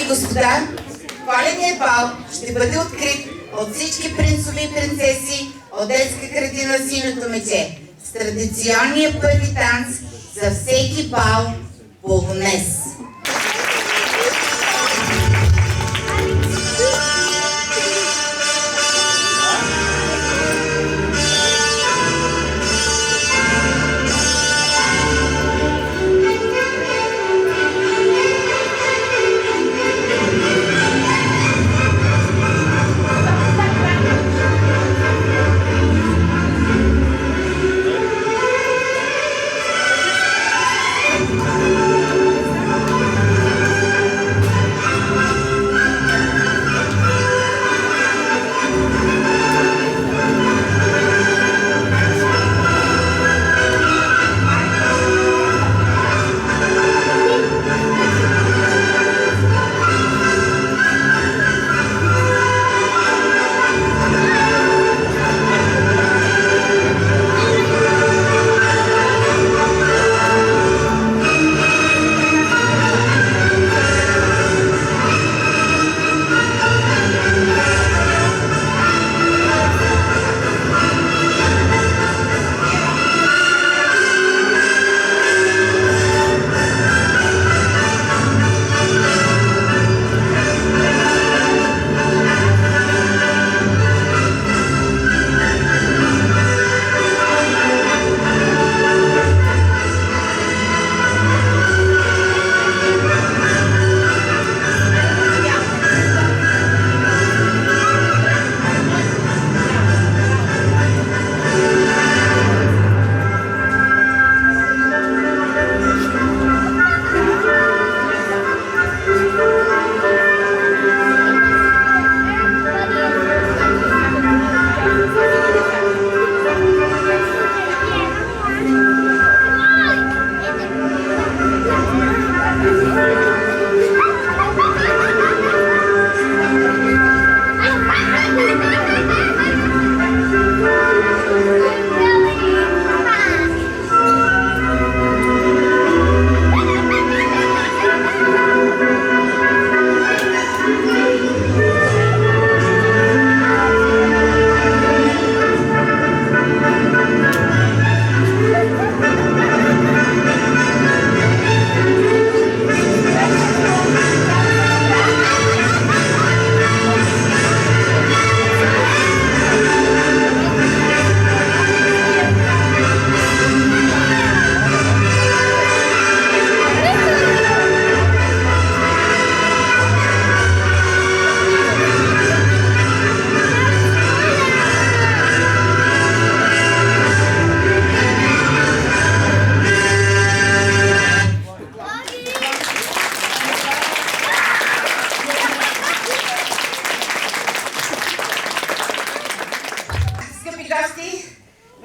и господа, коледният бал ще бъде открит от всички принцове и принцеси от детска градина Синьото мече с традиционния първи танц за всеки бал полунес.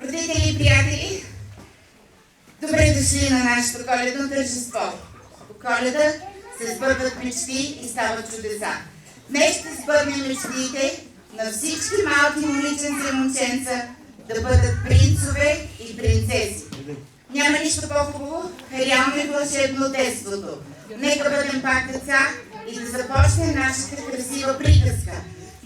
Родители и приятели, добре дошли на нашето коледно тържество. По Коледа се сбъдват мечти и стават чудеса. Днес ще сбъднем мечтите на всички малки момиченца и момченца да бъдат принцове и принцеси. Няма нищо по-хубаво, реално и вълшебно детството. Нека бъдем пак деца и да започне нашата красива приказка.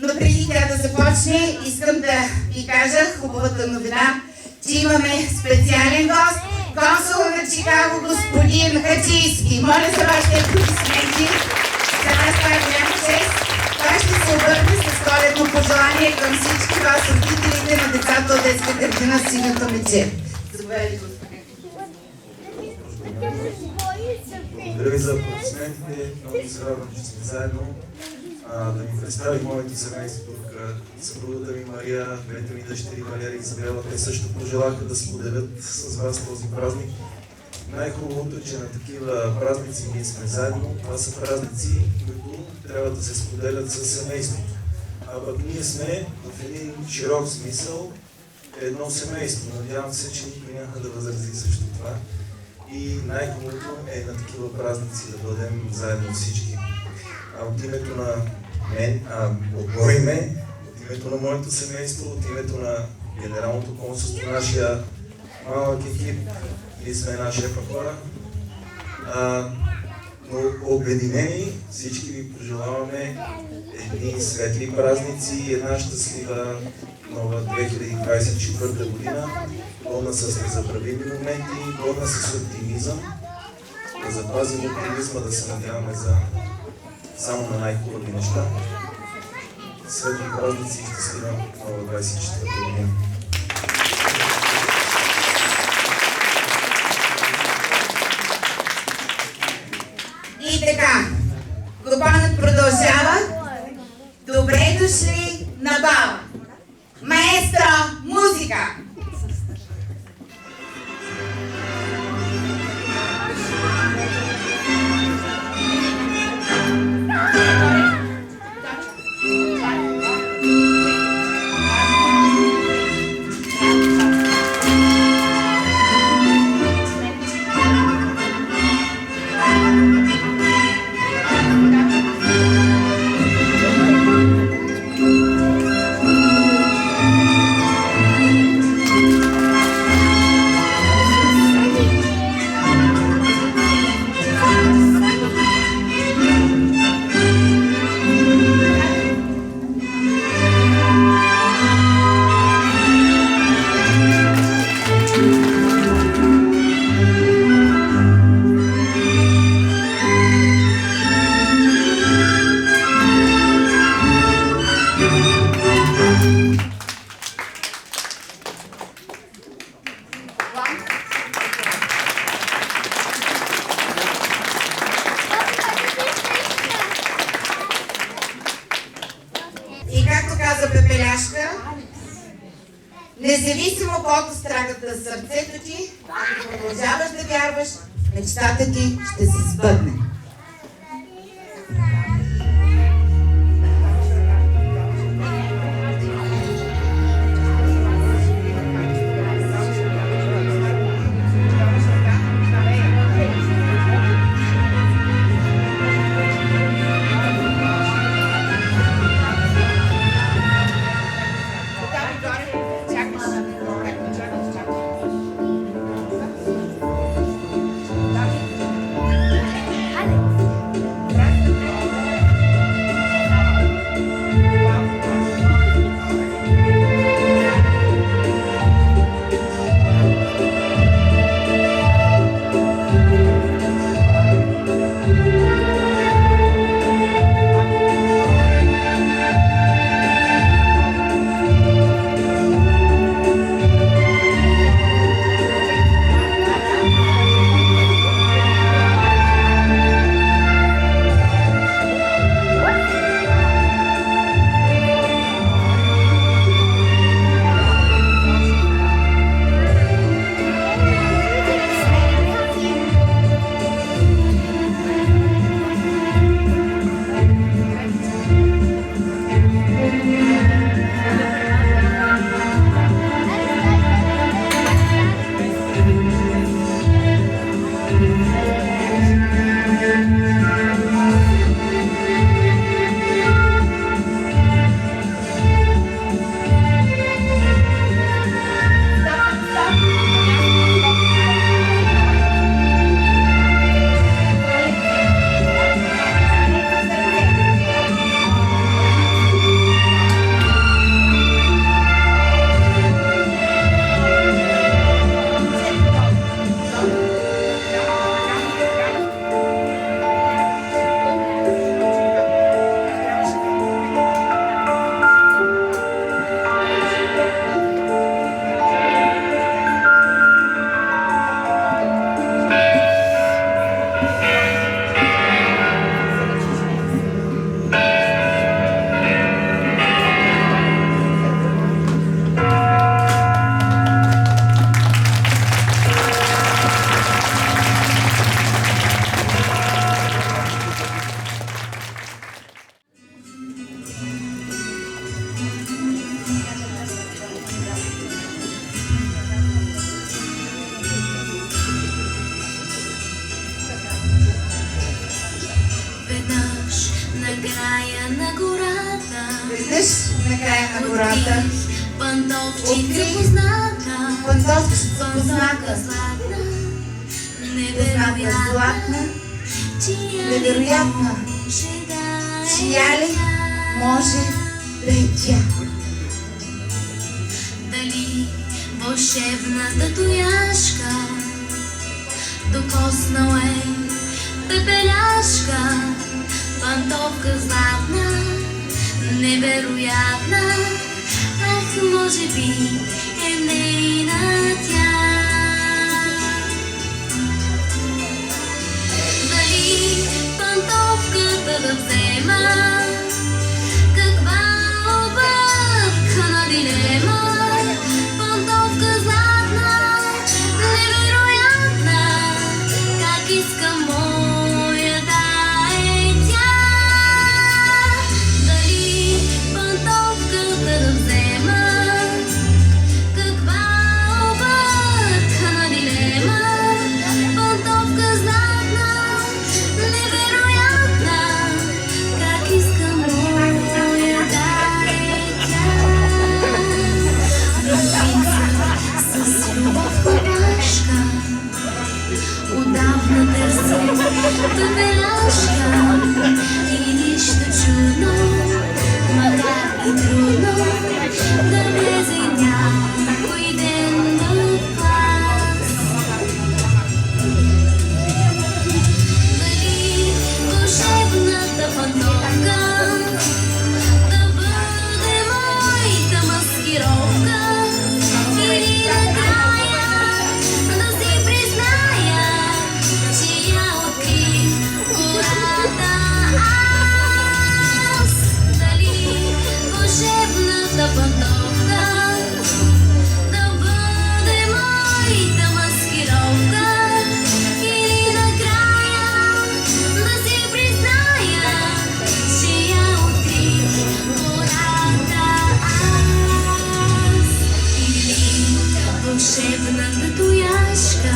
Но преди тя да започне, искам да ви кажа хубавата новина, че имаме специален гост, консул на Чикаго, господин Хаджийски. Моля за вашите аплодисменти. За нас това е голяма чест. Това ще се обърне с коледно пожелание към всички вас, родителите на децата от детска градина Синьото мече. Заповядайте, господин. Благодаря ви за аплодисментите. Много се радвам, че сме заедно. Да ви представя моето семейство тук, съпругата ми Мария, двете ми дъщери Валерия и Изабела. Те също пожелаха да споделят с вас този празник. Най-хубавото е, че на такива празници ние сме заедно. Това са празници, които трябва да се споделят със семейството. А пък ние сме в един широк смисъл едно семейство. Надявам се, че никой няма да възрази също това. И най-хубавото е на такива празници да бъдем заедно всички. От името на мен, от мое име, от името на моето семейство, от името на Генералното консулство, нашия малък екип, ние сме една шепа хора. но обединени всички ви пожелаваме едни светли празници и една щастлива нова 2024 година, пълна с незабравими моменти, пълна с оптимизъм. Да запазим оптимизма, да се надяваме само на най-хубави неща. Светли празници и щастлива нова 24 година. И така, купонът продължава. Добре дошли на бал! Маестро, музика! И както каза Пепеляшка, независимо колко страхът на сърцето ти, ако продължаваш да вярваш, мечтата ти ще се сбъдне. Накрая на гората, Веднъж накрая на гората, пантовчица позната, пантовчица позната, златна, позната златна, Невероятна. Чия ли може да е тя? Дали вълшебната тояшка докоснал е пепеляшка, пантовка златна, невероятна, ах, може би е нейна тя. Дали пантовката да взема, каква объркана дилема, пантовка златна, невероятна, как искам моя да е тя. Дали пантовката да взема, каква объркана дилема, пантовка златна, невероятна, как искам моя да е тя. С любов копашка, отдавна търсим пепеляшка и нищо чудно, макар и трудно, да влезе някой ден в клас. Дали вълшебната пантовка да бъде моята маскировка или накрая да си призная, че я открих гората аз. Дали вълшебната пантовка да бъде моята маскировка или накрая да си призная, че я открих гората аз. Или вълшебната тояшка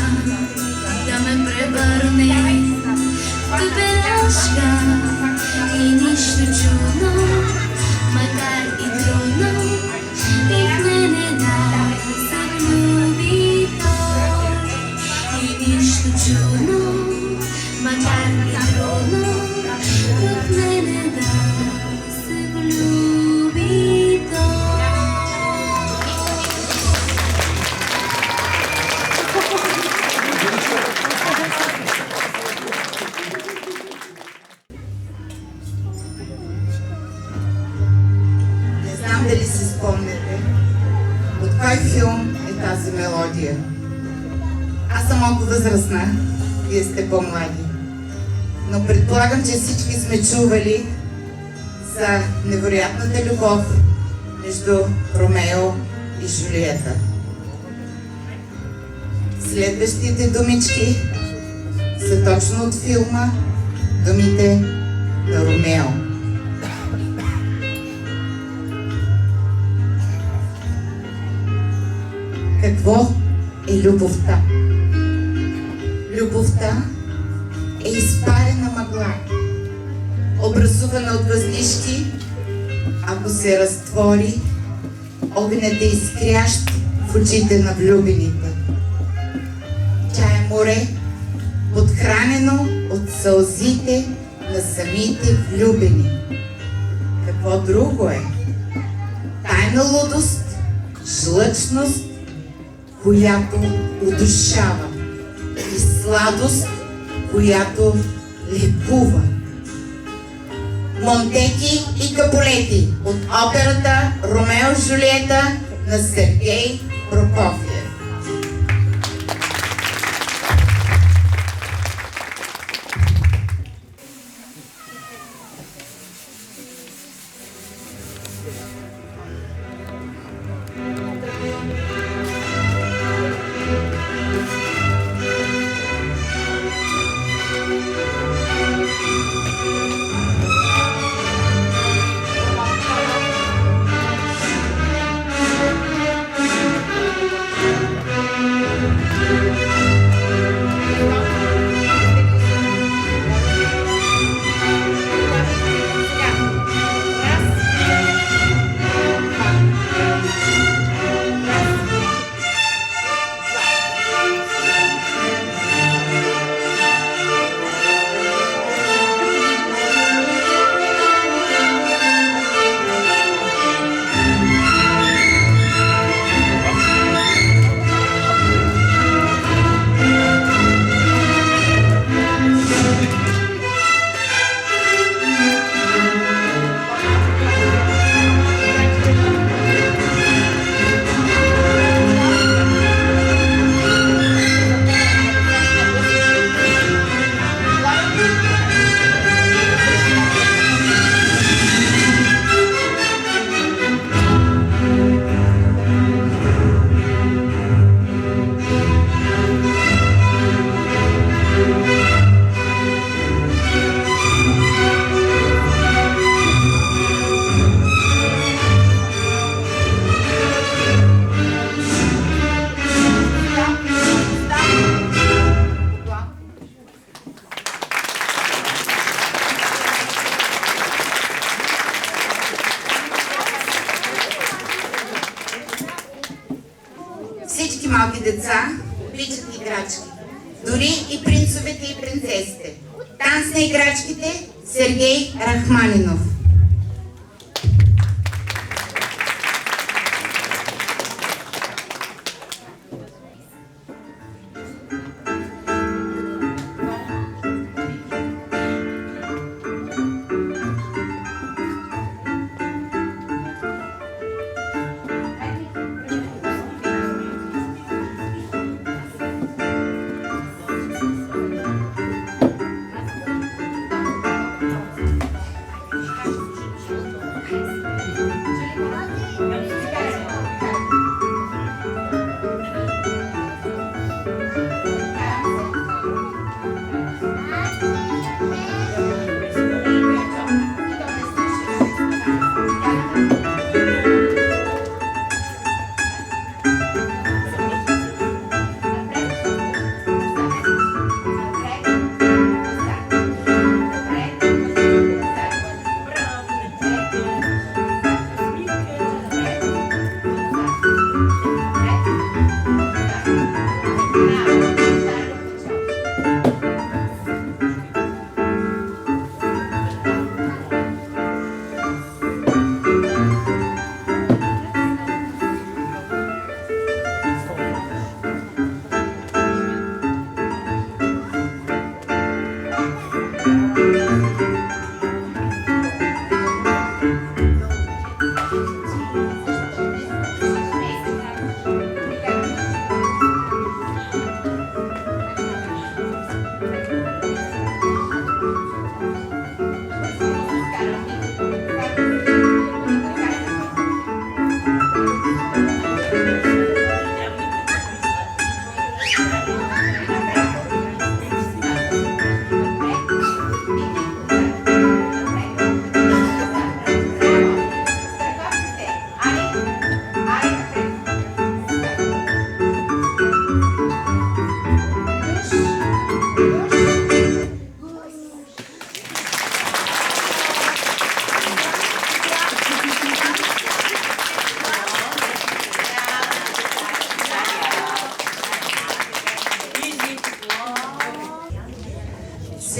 да ме превърне в пепеляшка и нищо чудно, макар и трудно, и в мене да се влюби той. И нищо чудно, макар и трудно, в мене да се влюби той. Не знам дали си спомняте от кой филм е тази мелодия. Аз съм малко възрастна, вие сте по-млади. Но предполагам, че всички сме чували за невероятната любов между Ромео и Жулиета. Следващите думички са точно от филма думите на Ромео. Какво е любовта? Любовта е изпарена мъгла, образувана от въздишки. Ако се разтвори, огнят е изкрящ в очите на влюбените. Тя е море, подхранено от сълзите на самите влюбени. Какво друго е? Тайна лудост, жлъчност, която удушава, и сладост, която лекува. Монтеки и Капулети от операта Ромео и Жулиета на Сергей Прокофиев. играчки. Дори и принцовете и принцесите. Танц на играчките Сергей Рахманинов.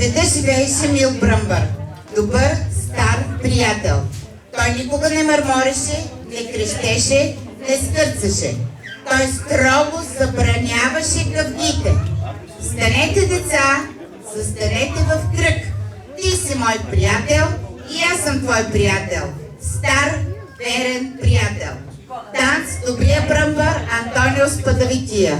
света живееше мил Бръмбър, добър, стар приятел. Той никога не мърмореше, не крещеше, не скърцаше. Той строго забраняваше гъвгите. Станете, деца, застанете в кръг. Ти си мой приятел и аз съм твой приятел. Стар, верен приятел. Танц добрия Бръмбър Антонио Спадавития.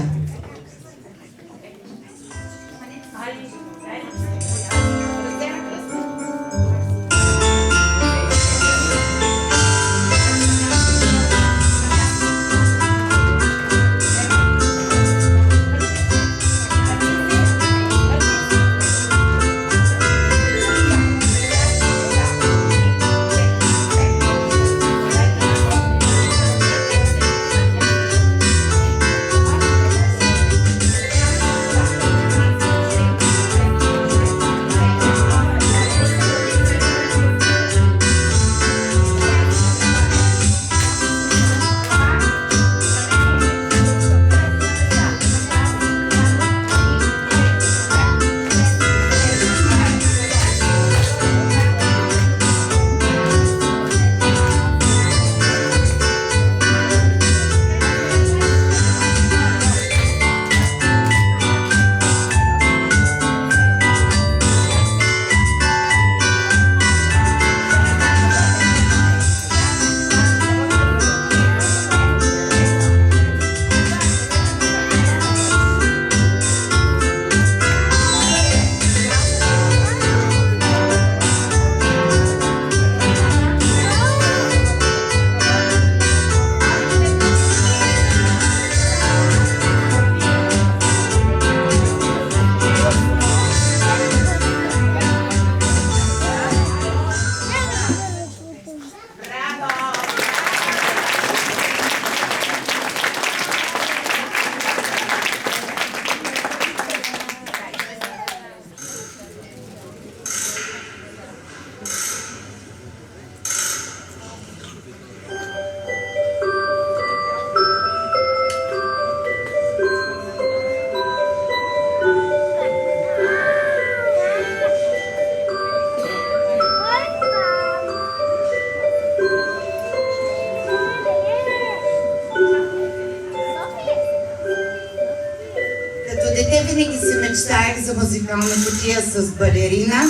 Като дете винаги си мечтаех за музикална кутия с балерина.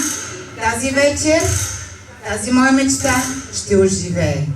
Тази вечер, тази моя мечта ще оживее.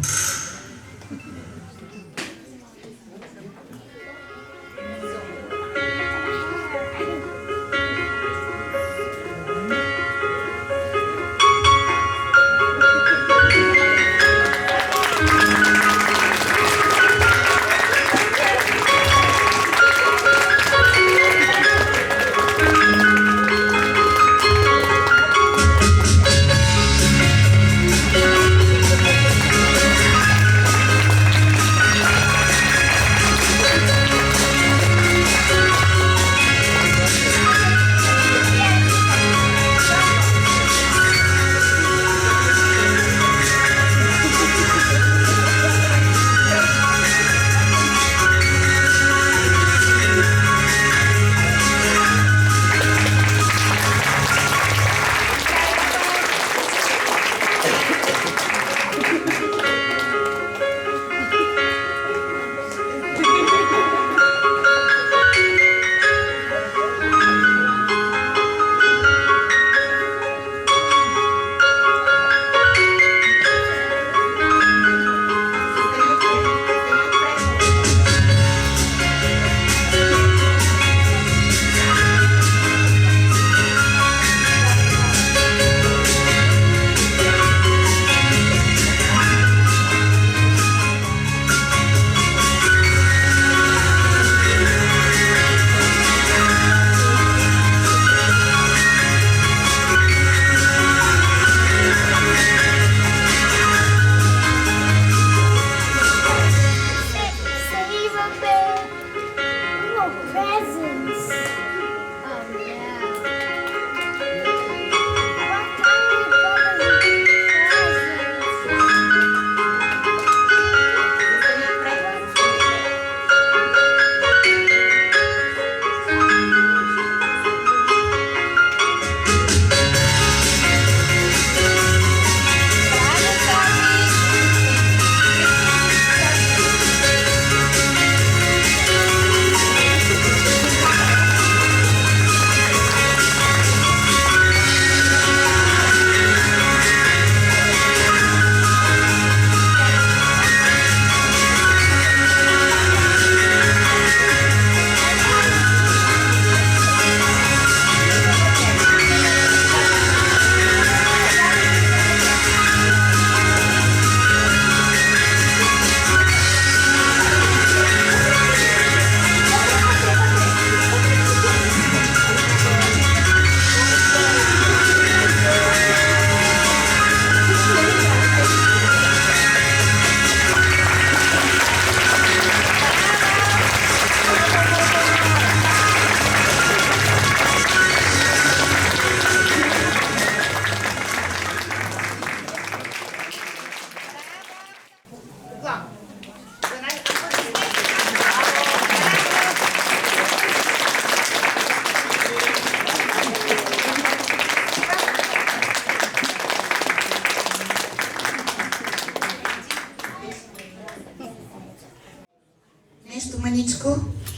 Нещо мъничко,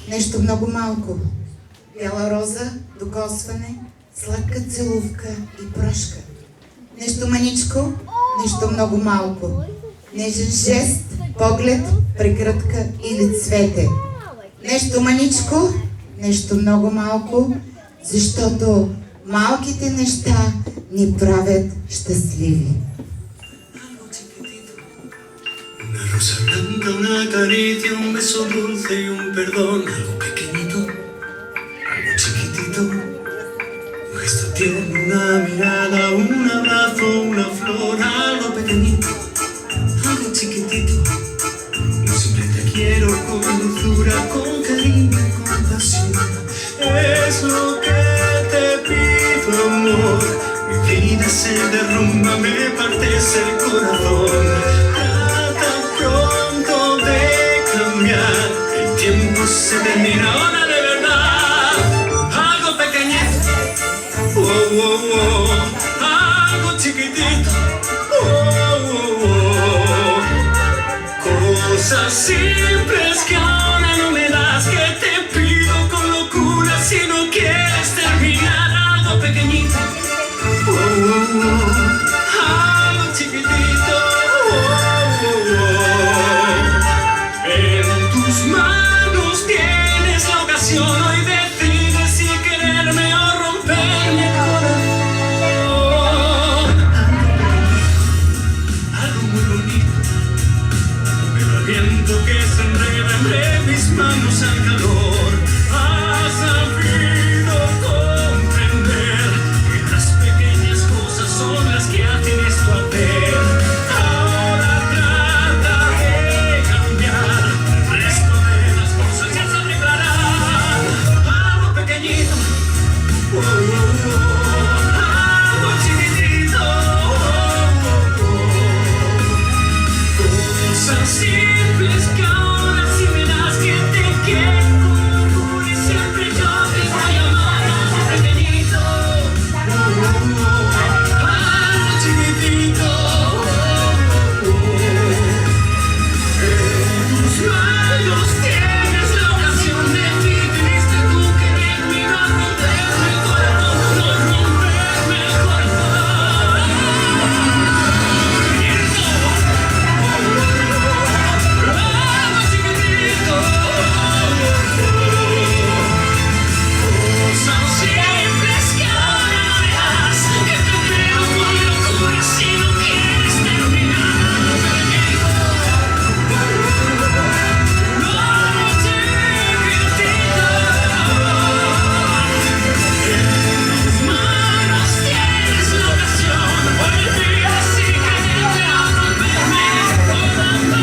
нещо много малко. Бяла роза, докосване, сладка целувка и прошка. Нещо мъничко, нещо много малко. Нежен жест, поглед, прегръдка или цвете. Нещо мъничко, нещо много малко, защото малките неща ни правят щастливи. Una rosa blanca, una caricia, un beso dulce y un perdón, algo pequeñito, algo chiquitito, un gesto tierno, una mirada, un abrazo, una flor, algo pequeñito, algo chiquitito, un simple te quiero con dulzura, con cariño y compasión, es lo que te pido, amor, mi vida se derrumba, me partes el corazón. Pronto de cambiar, el tiempo se termina ahora de verdad. Algo pequeñito, oh, oh, oh. Algo chiquitito, oh, oh, oh. Cosas simples que ahora no me das, que te pido con locura si no Algo chiquitito, en tus manos tienes la ocasión. Hoy decides si quererme o romperme el corazón. Algo muy bonito, pero el viento que se enreda entre mis manos al calor. Has sabido comprender que las pequeñas cosas son las que hacen esto arder. Ahora trata de cambiar, el resto de las cosas ya se arreglarán. Algo pequeñito, algo chiquitito, cosas simples que ahora sí me das que te quiero. Y siempre yo te voy a amar. Algo pequeñito, algo chiquitito, en tus manos tienes la ocasión. Decidiste tú quererme y no romperme el corazón, no romperme el corazón. Algo chiquitito, cosas simples que ahora no verás, que te creo con locura si no quieres terminar. Algo chiquitito, en tus manos tienes la ocasión. Hoy decides si quererme o romperme el corazón.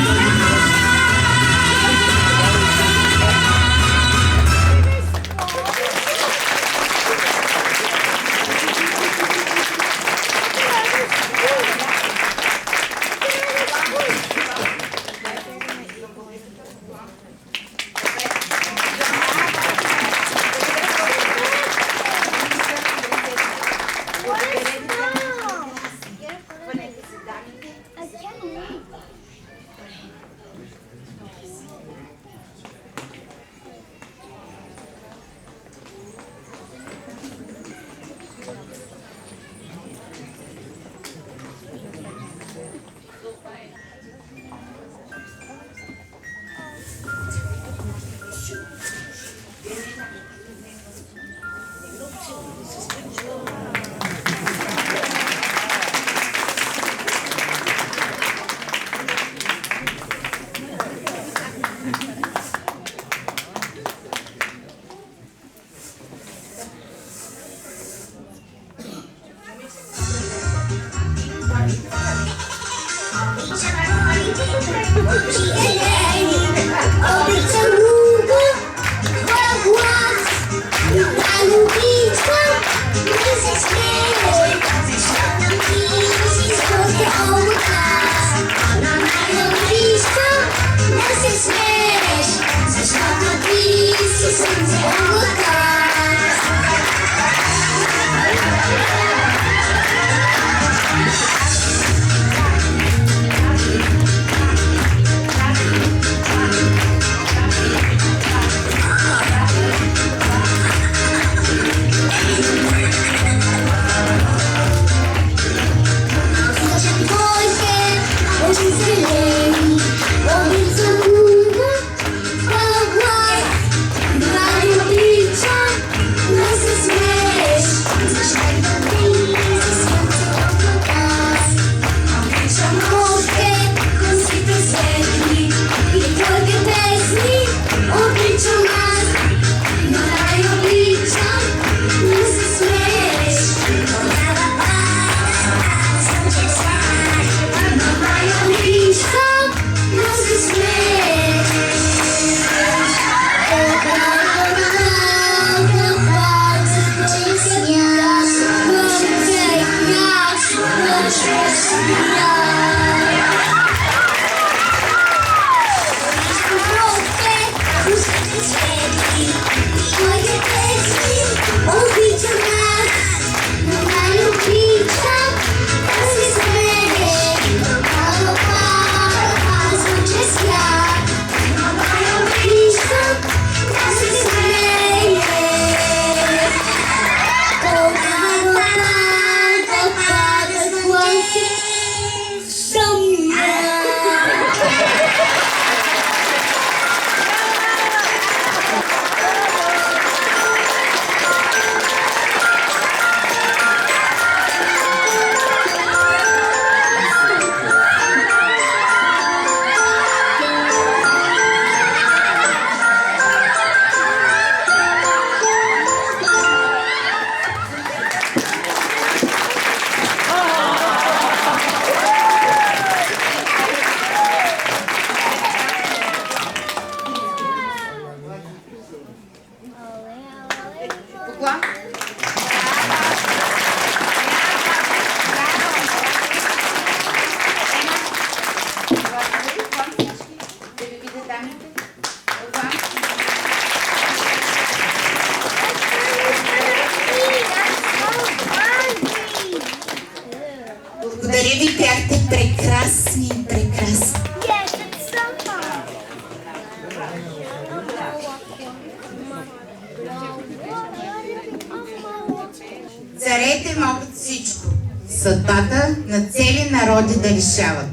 Царете могат всичко. Съдбата на цели народи да решават.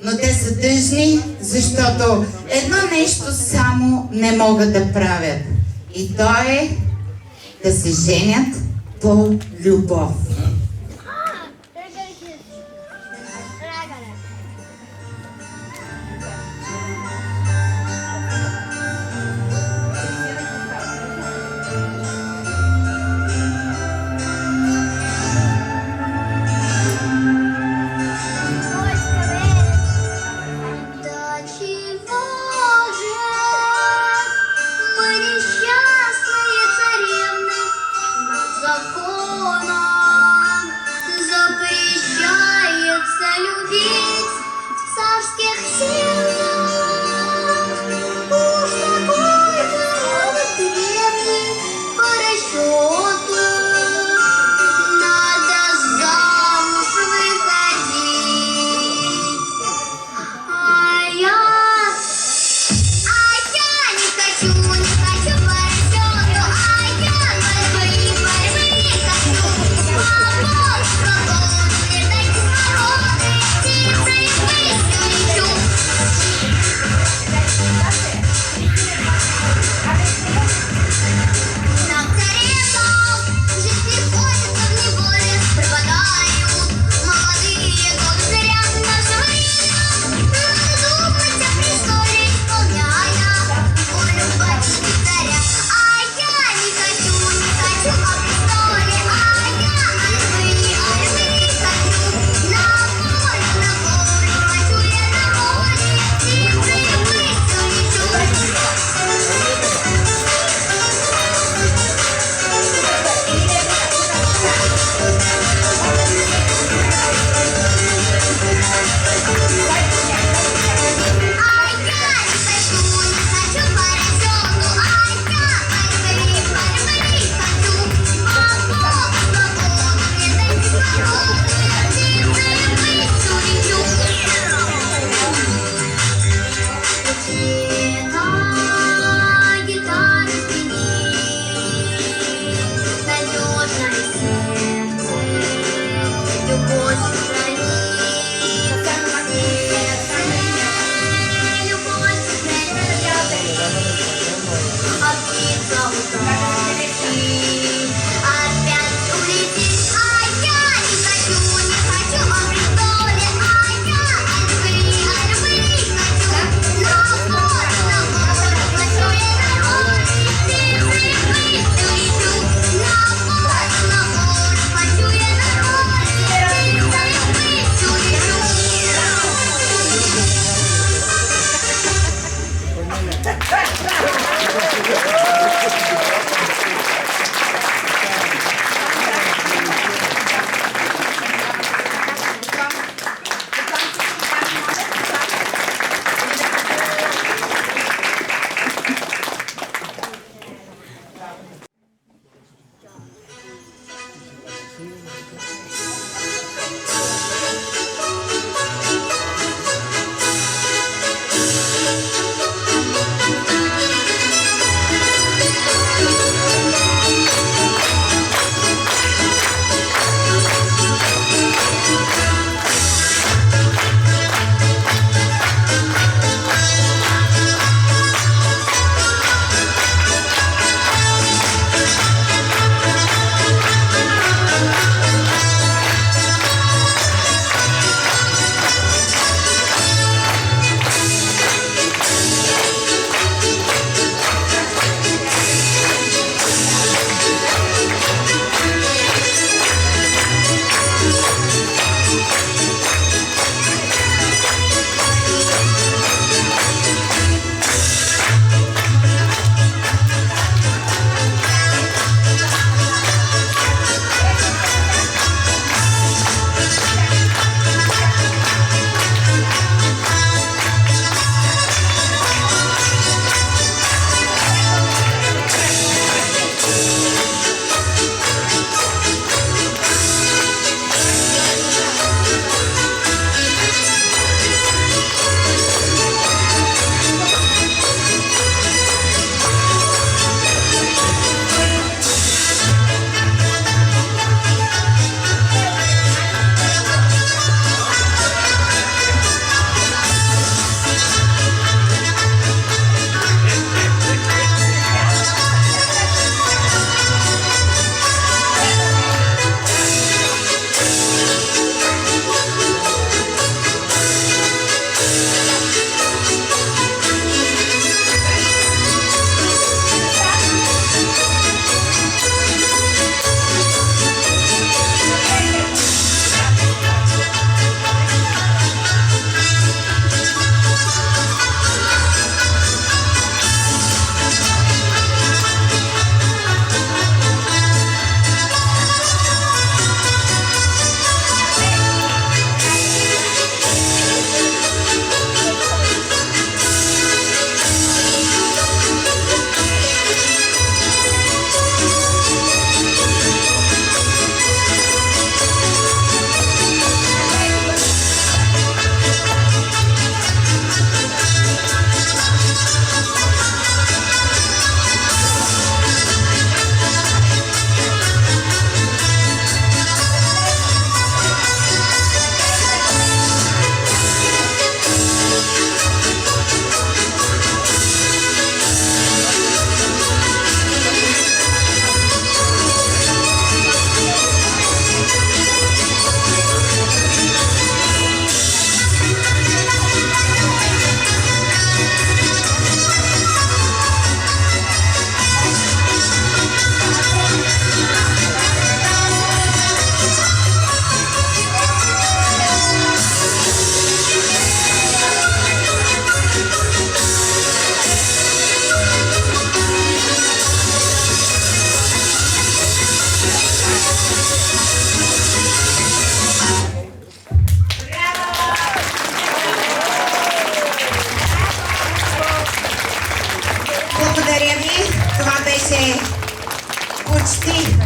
Но те са тъжни, защото едно нещо само не могат да правят. И то е да се женят по любов. Да чего же мы несчастные царевны законом?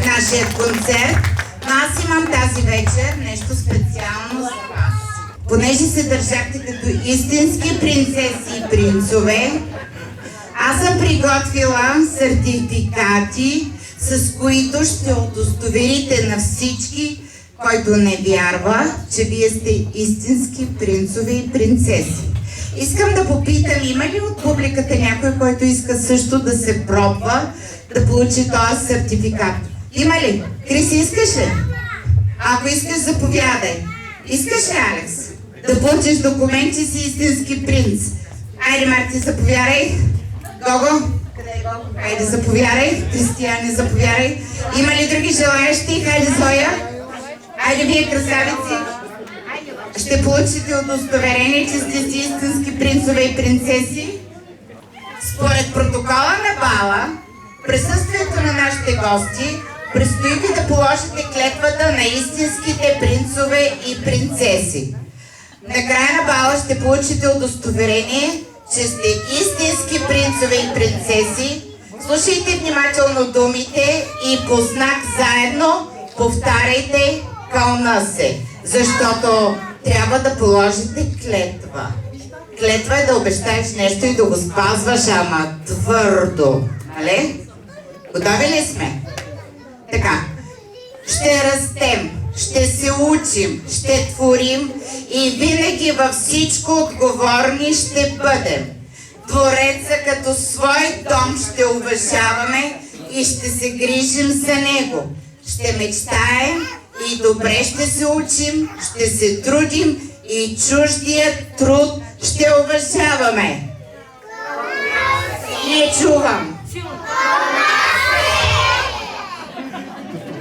нашия концерт, но аз имам тази вечер нещо специално за вас. Понеже се държахте като истински принцеси и принцове, аз съм приготвила сертификати, с които ще удостоверите на всички, който не вярва, че вие сте истински принцове и принцеси. Искам да попитам, има ли от публиката някой, който иска също да се пробва, да получи този сертификат? Има ли? Криси, искаш ли? Ако искаш, заповядай. Искаш ли, Алекс? Да получиш документи си истински принц. Айде, Марти, заповядай. Гого? Къде е Гого? Хайде, заповядай. Кристияне, заповядай. Има ли други желаящи? Хайде, Зоя. Айде, вие красавици. Ще получите удостоверение, че сте си истински принцове и принцеси. Според протокола на бала, присъствието на нашите гости, предстои ви да положите клетвата на истинските принцове и принцеси. Накрая на бала ще получите удостоверение, че сте истински принцове и принцеси. Слушайте внимателно думите и по знак заедно повтаряйте кълна се, защото трябва да положите клетва. Клетва е да обещаеш нещо и да го спазваш, ама твърдо. Нали? Готови ли сме? Така. Ще растем, ще се учим, ще творим и винаги във всичко отговорни ще бъдем. Твореца като свой дом ще уважаваме и ще се грижим за него. Ще мечтаем и добре ще се учим, ще се трудим и чуждия труд ще уважаваме. Не чувам.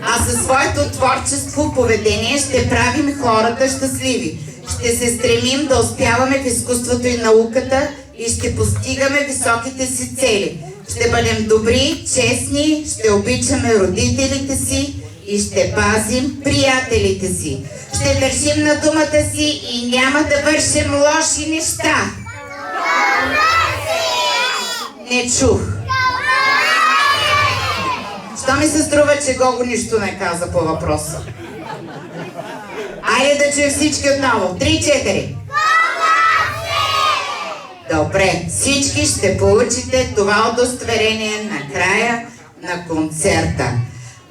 А със своето творчество, поведение ще правим хората щастливи. Ще се стремим да успяваме в изкуството и науката и ще постигаме високите си цели. Ще бъдем добри, честни, ще обичаме родителите си и ще пазим приятелите си. Ще държим на думата си и няма да вършим лоши неща. Не чух. Що ми се струва, че Гого нищо не каза по въпроса? Айде да чуем всички отново. 3-4. Добре, всички ще получите това удостоверение на края на концерта.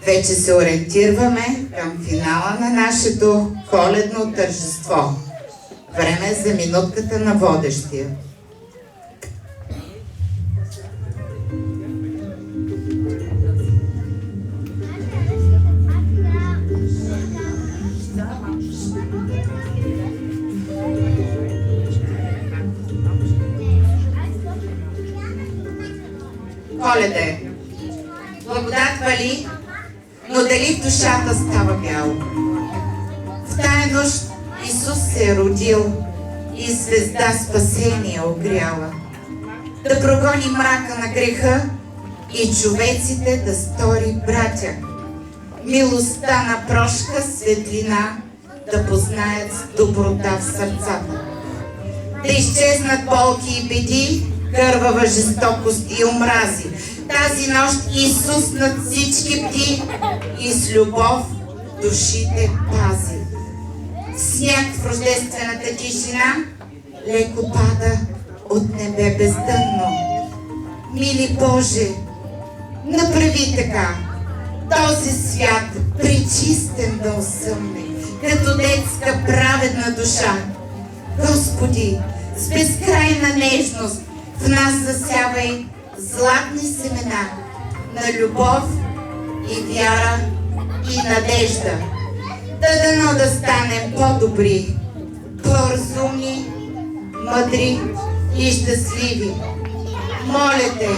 Вече се ориентираме към финала на нашето коледно тържество. Време е за минутката на водещия. Коледа е. Благодат вали, но дали в душата става бяло? В тая нощ Исус се е родил и звезда спасение огряла. Да прогони мрака на греха и човеците да стори братя. Милостта на прошка светлина да познаят с доброта в сърцата. Да изчезнат болки и беди, кървава жестокост и омрази. Тази нощ Исус над всички бди и с любов душите пази. Сняг в рождествената тишина леко пада от небе бездънно. Мили Боже, направи така този свят пречистен да осъмне, като детска праведна душа. Господи, с безкрайна нежност в нас засявай златни семена на любов и вяра и надежда. Да дано да станем по-добри, по-разумни, мъдри и щастливи. Моля те,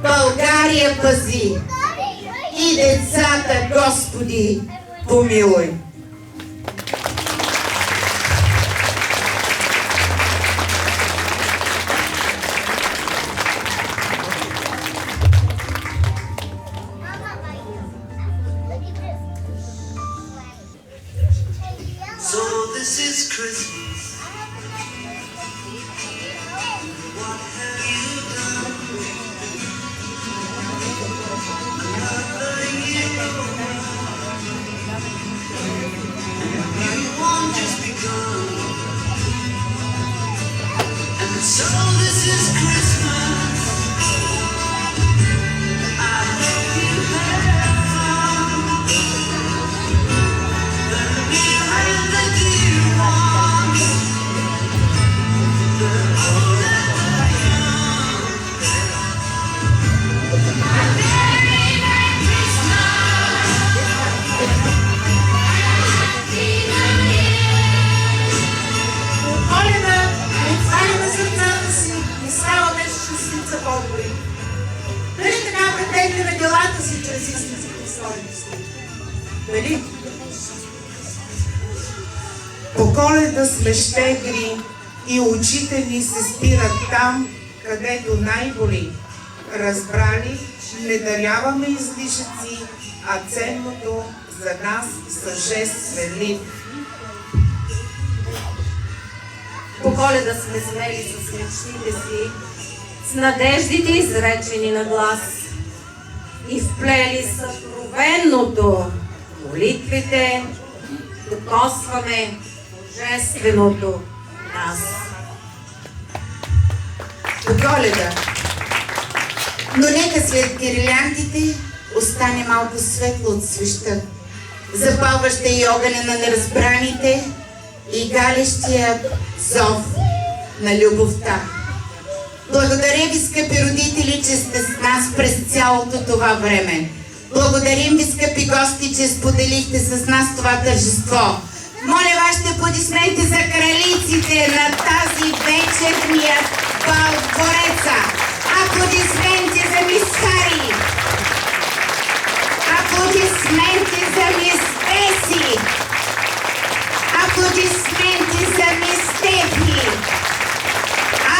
България пази и децата, Господи, помилуй. So this is Christmas. What have you done? Another year Нали? По Коледа сме щедри и очите ни се спират там, където най-боли. Разбрали, не даряваме излишъци, а ценното за нас съжествен. По Коледа сме смели с мечтите си, с надеждите изречени на глас и вплели съкровенното молитвите, докосваме божественото нас. По Коледа, но нека след гирлянтите остане малко светло от свеща, запалваща и огъня на неразбраните и галещия зов на любовта. Благодаря ви, скъпи родители, че сте с нас през цялото това време. Благодарим ви, скъпи гости, че споделихте с нас това тържество. Моля вашите аплодисменти за кралиците на тази вечерния бал в двореца. Аплодисменти за мис Хари. Аплодисменти за мис Еси. Аплодисменти за мис Стефи.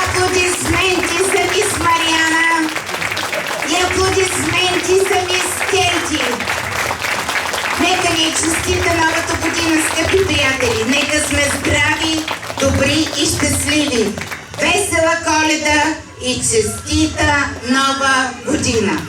Аплодисменти за мис Мариана. И аплодисменти за мис Кейти. Нека ни честита новата година, скъпи приятели. Нека сме здрави, добри и щастливи. Весела Коледа и честита нова година!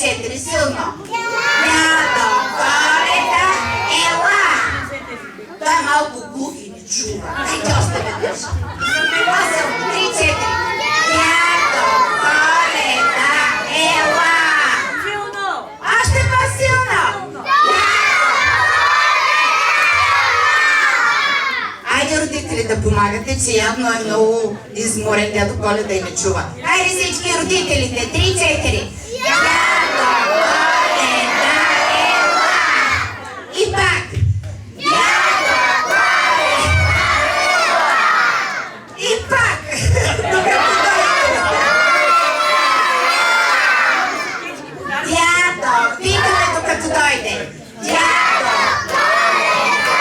3-4 силно. Дядо Коледа, ела! Той е малко глух и не чува. Хайде още веднъж. 8, 3-4. Дядо Коледа, ела! Още по-силно! Айде, родители, да помагате, че явно е много изморен дядо Коледа и не чува. Хайде всички родителите, 3-4. Дядо Коледа, ела! И пак. Дядо Коледа, ела! И пак. Дядо, викаме докато дойде. Дядо Коледа,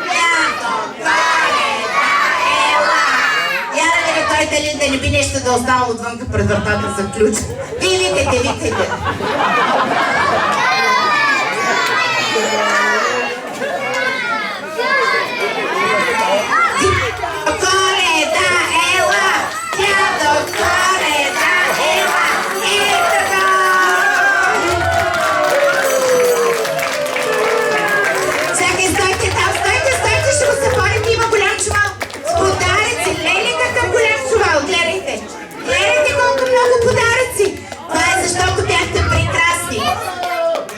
Дядо Коледа, ела! Я да ви той дали да не би нещо да остава отвънка пред вратата за ключ. Вие викайте, викайте. Коледа, ела! Дядо Коледа, ела! И така! Чакай, стойте там, стойте, ще го съборим, има голям чувал. С подаръци, леле какъв голям чувал, гледайте. Гледайте колко много подаръци. Това е защото бяхте прекрасни.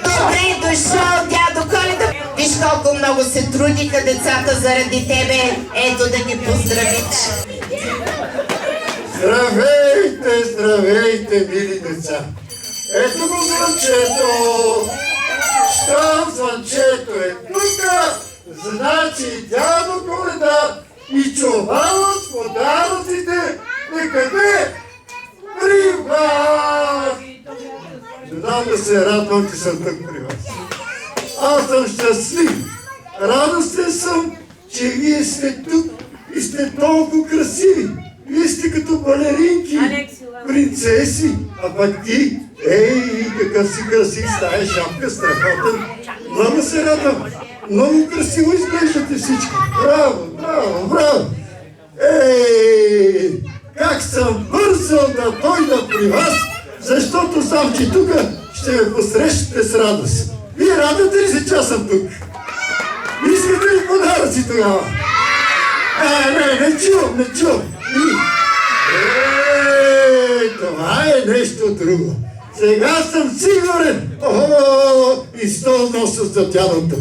Добре дошъл, дядо Коледа. Виж колко много се трудиха децата заради тебе. Ето да ги поздравиш. Здравейте, здравейте, мили деца! Ето го звънчето! Щом звънчето е тука, значи дядо Коледа и чувалът с подаръците е къде? При вас! Додам да се радвам, че съм тук при вас. Аз съм щастлив. Радостен съм, че вие сте тук и сте толкова красиви. Вие сте като балеринки, принцеси, а пък ти, какъв си красив, с тая шапка, страхотен. Много се радвам. Много красиво изглеждате всички. Браво, браво, браво. Как съм бързал да дойда при вас, защото знам, че тук ще ме посрещате с радост. Вие радвате ли се, че аз съм тук? Искате ли подаръци тогава? Не чувам. Това е нещо друго. Сега съм сигурен. И стол носа за дядото.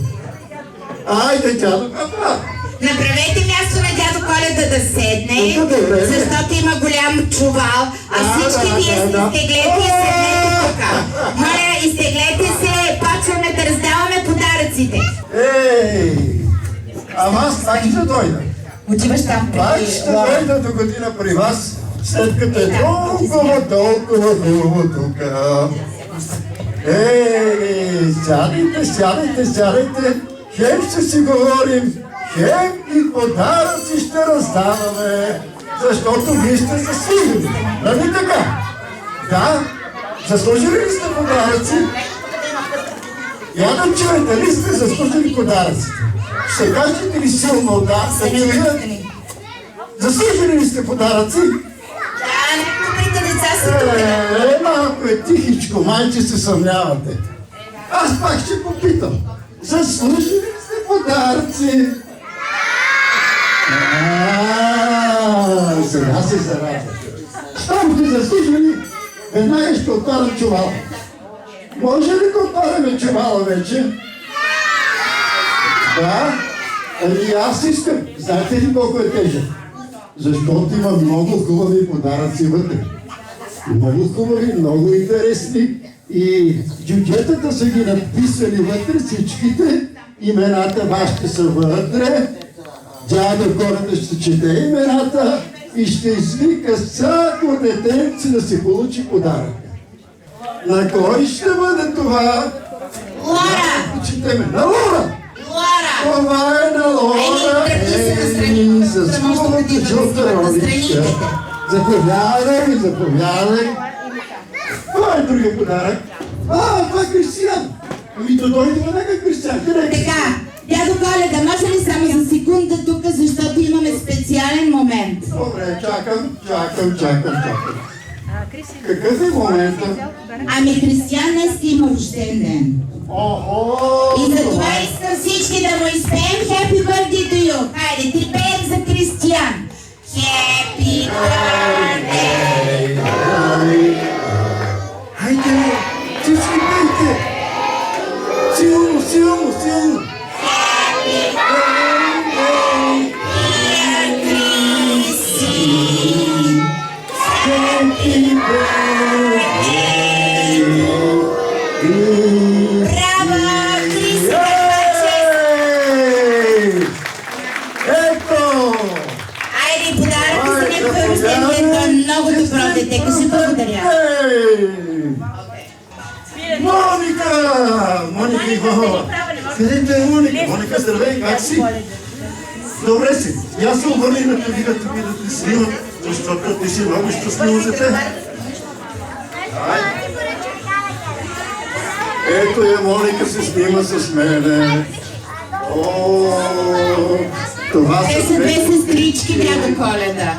Айде, дядо папа. Направете място на дядо Коледа да седне, Добре. защото има голям чувал, а всички вие се изтеглете и седнете тук. Моля, изтеглете се, почваме да раздаваме подаръците. Ама аз пак ще дойда. Отиваш там Пак преди. ще дойда до година при вас, след като е толкова хубаво тук. Сядайте. Хем ще си говорим, хем и подаръци ще раздаваме, защото вие сте заслужили. Нали така? Да? Заслужили ли сте подаръци? Я да чуете ли сте заслужили подаръци? Ще кажете ли силно да чуят? Заслужили ли сте подаръци? Да, добрите деца са тук. Малко е тихичко, майче се съмнявате. Аз пак ще попитам. Заслужили ли сте подаръци? Сега се зарадвате. Щом сте заслужили, веднага ще отварям чувала. Може ли да отваряме чувала вече? Да? Ами аз искам. Знаете ли колко е тежък? Защото има много хубави подаръци вътре. Много хубави, много интересни. И джуджетата са ги написали вътре всичките. Имената вашите са вътре. Дядо Коледа ще чете имената и ще извика всяко детенце да си получи подарък. На кой ще бъде това? Лора! Четеме. На Лора! Лора! Това е на Лора. С хубавата жълта роличка. Заповядай. Това е другия подарък. Това е Кристиян. Ами то дойде веднага Кристиян. Така, дядо Коледа, може ли само за секунда тук, защото имаме специален момент? Добре, чакам. Какъв е момента? Ами Християн днес има рожден ден. Охо! И затова искам всички да му изпеем Happy Birthday to you. Хайде, ти пеем за Кристиян. Happy Birthday! Хайде, всички пейте! Силно, силно, силно! Happy Birthday, dear Chrissy. Happy birthday! Браво, Криси! Ей! Ето! Айде, подарък за някой рожден ден. Той е много добро дете. Кажи благодаря. Ей! Моника! Моника Иванова! Където е Моника? Моника, здравей, как си? Добре си. И аз се обърни на това да те снимат, защото ти си много щастливо дете. Ето я, Моника се снима с мене. О, това Те са две сестрички, дядо Коледа.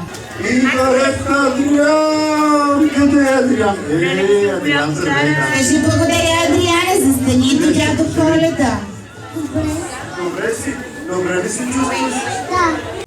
И барет на Адриан! Къде е Адриан? Адриан, здравей. Кажи благодаря, Адриане, за стените, дядо Коледа. Добре си? Добре ли си чувстваш?